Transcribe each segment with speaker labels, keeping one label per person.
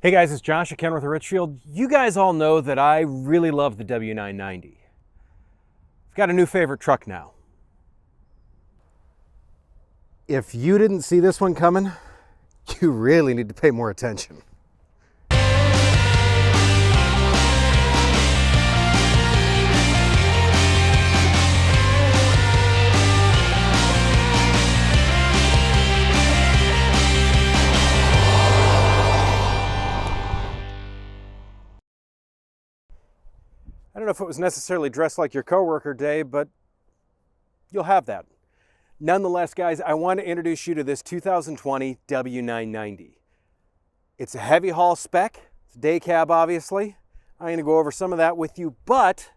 Speaker 1: Hey guys, it's Josh at Kenworth of Richfield. You guys all know that I really love the W990. I've got a new favorite truck now. If you didn't see this one coming, you really need to pay more attention. I don't know if it was necessarily dressed like your coworker day, but you'll have that. Nonetheless, guys, I want to introduce you to this 2020 W990. It's a heavy haul spec. It's a day cab, obviously. I'm going to go over some of that with you, but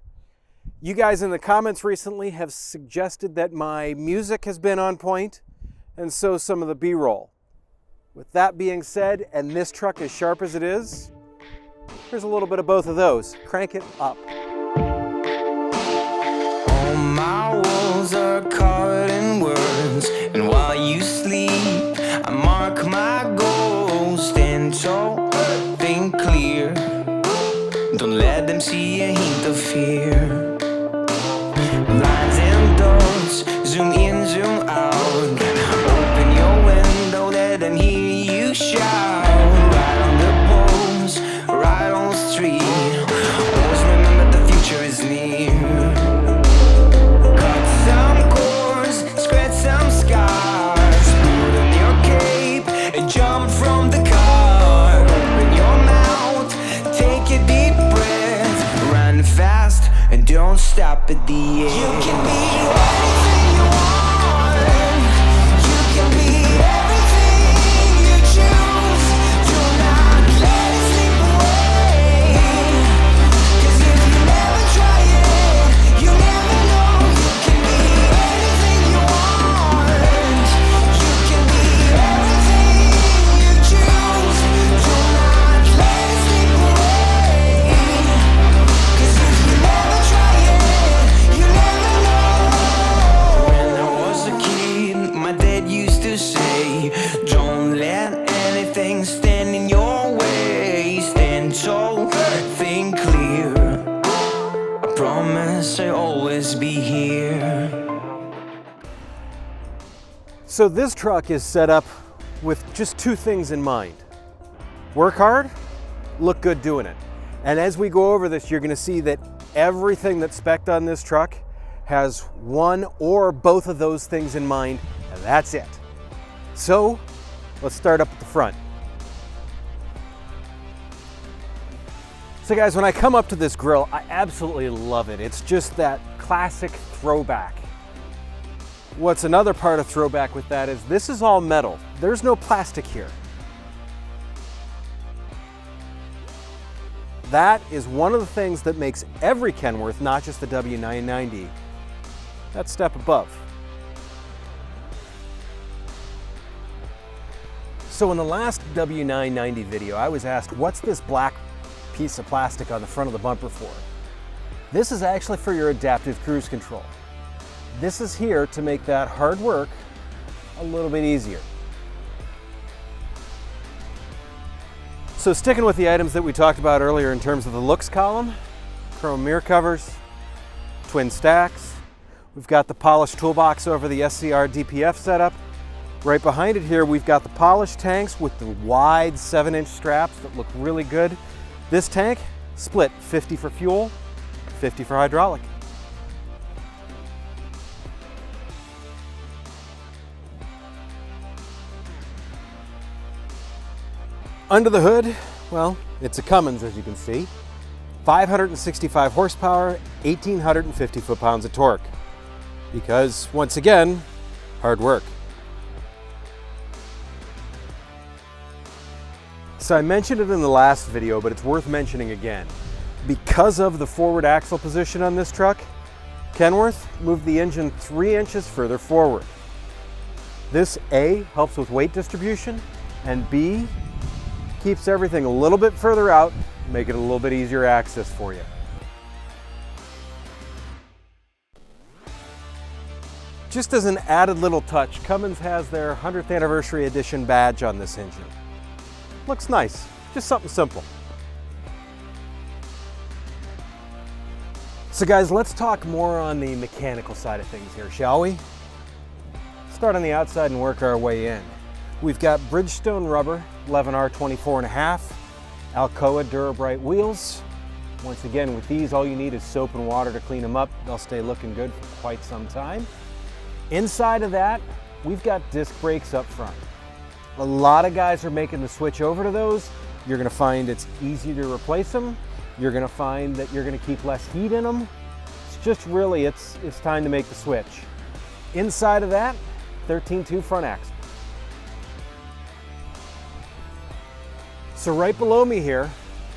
Speaker 1: you guys in the comments recently have suggested that my music has been on point, and so some of the B-roll. With that being said, and this truck as sharp as it is, here's a little bit of both of those. Crank it up.
Speaker 2: All my walls are covered in words, and while you sleep, I mark my goals. Stand tall, think clear. Don't let them see a hint of fear. Lines and dots, zoom in, zoom out. Open your window, let them hear you shout. Right on the poles, right on the street. Always remember the future is near. Cut some cords, scratch some scars. Put on your cape and jump from the car. Open your mouth, take a deep breath. Run fast and don't stop at the end. You can be anything you want. You can be everything you choose. Do not let it slip away. 'Cause if you never try it, you never know. You can be anything you want. You can be everything you choose. Do not let it slip away. 'Cause if you never try it, you never know. When I was a kid, my dad used to say, don't let anything stand in your way. Stand tall, think clear. I promise I'll always be here.
Speaker 1: So this truck is set up with just two things in mind. Work hard, look good doing it. And as we go over this, you're going to see that everything that's spec'd on this truck has one or both of those things in mind, and that's it. So let's start up at the front. So guys, when I come up to this grille, I absolutely love it. It's just that classic throwback. What's another part of throwback with that is this is all metal. There's no plastic here. That is one of the things that makes every Kenworth, not just the W990, that step above. So in the last W990 video, I was asked, what's this black piece of plastic on the front of the bumper for? This is actually for your adaptive cruise control. This is here to make that hard work a little bit easier. So sticking with the items that we talked about earlier in terms of the looks column, chrome mirror covers, twin stacks. We've got the polished toolbox over the SCR DPF setup. Right behind it here, we've got the polished tanks with the wide 7-inch straps that look really good. This tank, split 50 for fuel, 50 for hydraulic. Under the hood, well, it's a Cummins, as you can see. 565 horsepower, 1,850 foot-pounds of torque. Because, once again, hard work. So I mentioned it in the last video, but it's worth mentioning again. Because of the forward axle position on this truck, Kenworth moved the engine 3 inches further forward. This A, helps with weight distribution, and B, keeps everything a little bit further out, make it a little bit easier access for you. Just as an added little touch, Cummins has their 100th anniversary edition badge on this engine. Looks nice. Just something simple. So guys, let's talk more on the mechanical side of things here, shall we? Start on the outside and work our way in. We've got Bridgestone rubber, 11R 24.5, Alcoa Durabright wheels. Once again, with these, all you need is soap and water to clean them up. They'll stay looking good for quite some time. Inside of that, we've got disc brakes up front. A lot of guys are making the switch over to those. You're gonna find it's easy to replace them. You're gonna find that you're gonna keep less heat in them. It's just really, it's time to make the switch. Inside of that, 13.2 front axle. So right below me here,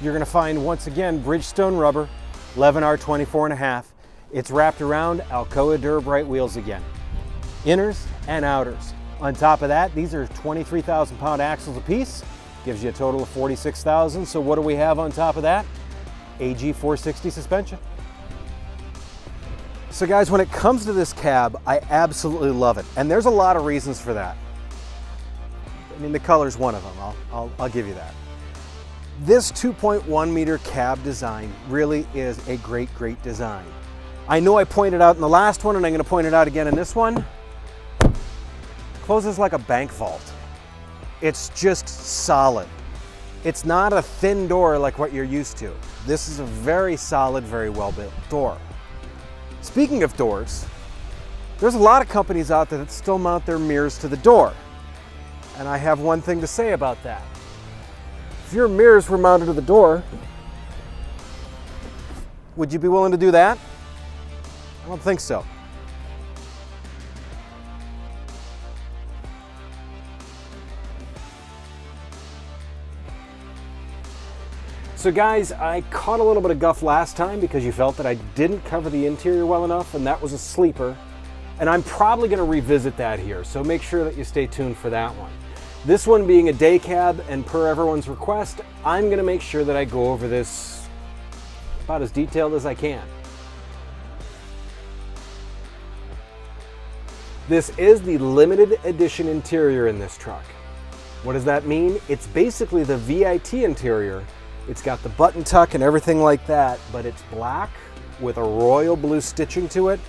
Speaker 1: you're gonna find, once again, Bridgestone rubber, 11R 24.5. It's wrapped around Alcoa Durabright wheels again. Inners and outers. On top of that, these are 23,000 pound axles a piece. Gives you a total of 46,000. So what do we have on top of that? AG 460 suspension. So guys, when it comes to this cab, I absolutely love it. And there's a lot of reasons for that. I mean, the color's one of them, I'll give you that. This 2.1 meter cab design really is a great, great design. I know I pointed out in the last one, and I'm gonna point it out again in this one. Closes like a bank vault. It's just solid. It's not a thin door like what you're used to. This is a very solid, very well-built door. Speaking of doors, there's a lot of companies out there that still mount their mirrors to the door. And I have one thing to say about that. If your mirrors were mounted to the door, would you be willing to do that? I don't think so. So guys, I caught a little bit of guff last time because you felt that I didn't cover the interior well enough, and that was a sleeper. And I'm probably gonna revisit that here, so make sure that you stay tuned for that one. This one being a day cab, and per everyone's request, I'm gonna make sure that I go over this about as detailed as I can. This is the limited edition interior in this truck. What does that mean? It's basically the VIT interior. It's got the button tuck and everything like that, but it's black with a royal blue stitching to it.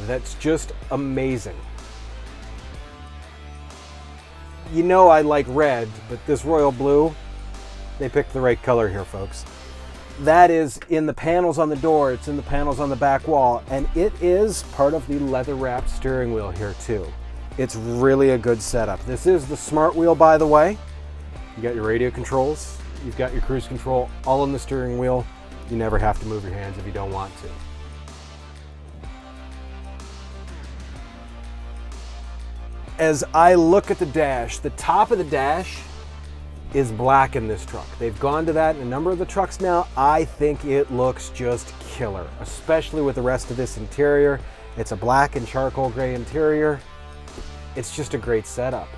Speaker 1: That's just amazing. You know I like red, but this royal blue, they picked the right color here, folks. That is in the panels on the door, it's in the panels on the back wall, and it is part of the leather-wrapped steering wheel here too. It's really a good setup. This is the smart wheel, by the way. You got your radio controls, you've got your cruise control, all in the steering wheel. You never have to move your hands if you don't want to. As I look at the dash, the top of the dash is black in this truck. They've gone to that in a number of the trucks now. I think it looks just killer, especially with the rest of this interior. It's a black and charcoal gray interior. It's just a great setup.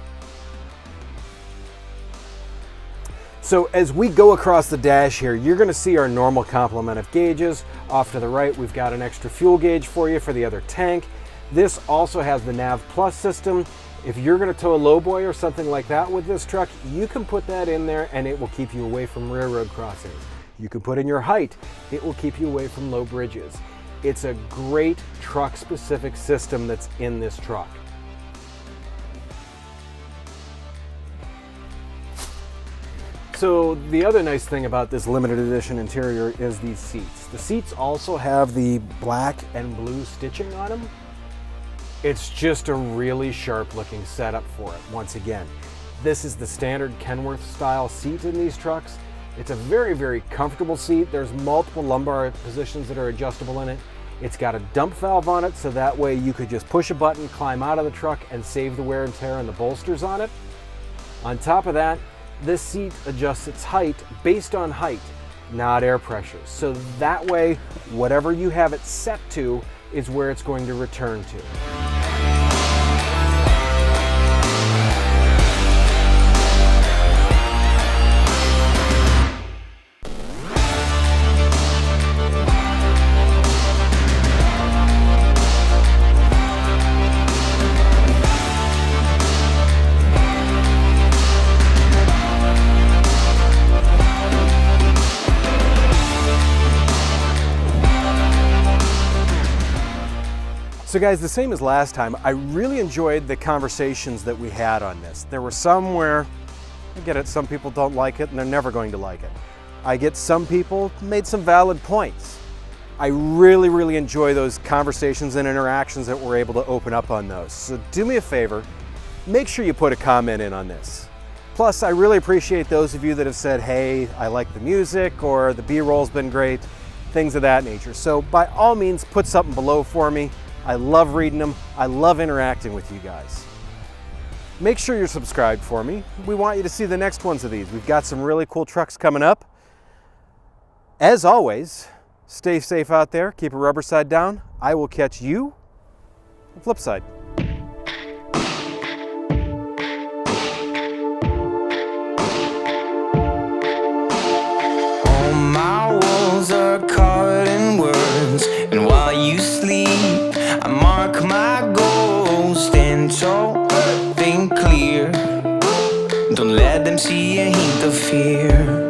Speaker 1: So as we go across the dash here, you're gonna see our normal complement of gauges. Off to the right, we've got an extra fuel gauge for you for the other tank. This also has the Nav Plus system. If you're gonna tow a lowboy or something like that with this truck, you can put that in there and it will keep you away from railroad crossings. You can put in your height, it will keep you away from low bridges. It's a great truck-specific system that's in this truck. So the other nice thing about this limited edition interior is these seats. The seats also have the black and blue stitching on them. It's just a really sharp looking setup for it. Once again, this is the standard Kenworth style seat in these trucks. It's a very, very comfortable seat. There's multiple lumbar positions that are adjustable in it. It's got a dump valve on it, so that way you could just push a button, climb out of the truck, and save the wear and tear on the bolsters on it. On top of that, this seat adjusts its height based on height, not air pressure. So that way, whatever you have it set to is where it's going to return to. So guys, the same as last time, I really enjoyed the conversations that we had on this. There were some where, I get it, some people don't like it and they're never going to like it. I get some people made some valid points. I really enjoy those conversations and interactions that we're able to open up on those. So do me a favor, make sure you put a comment in on this. Plus, I really appreciate those of you that have said, hey, I like the music, or the B-roll's been great, things of that nature. So by all means, put something below for me. I love reading them. I love interacting with you guys. Make sure you're subscribed for me. We want you to see the next ones of these. We've got some really cool trucks coming up. As always, stay safe out there. Keep a rubber side down. I will catch you on the flip side.
Speaker 2: All my walls are covered in words, and while you sleep, I mark my goals. Stand tall, think clear. Don't let them see a hint of fear.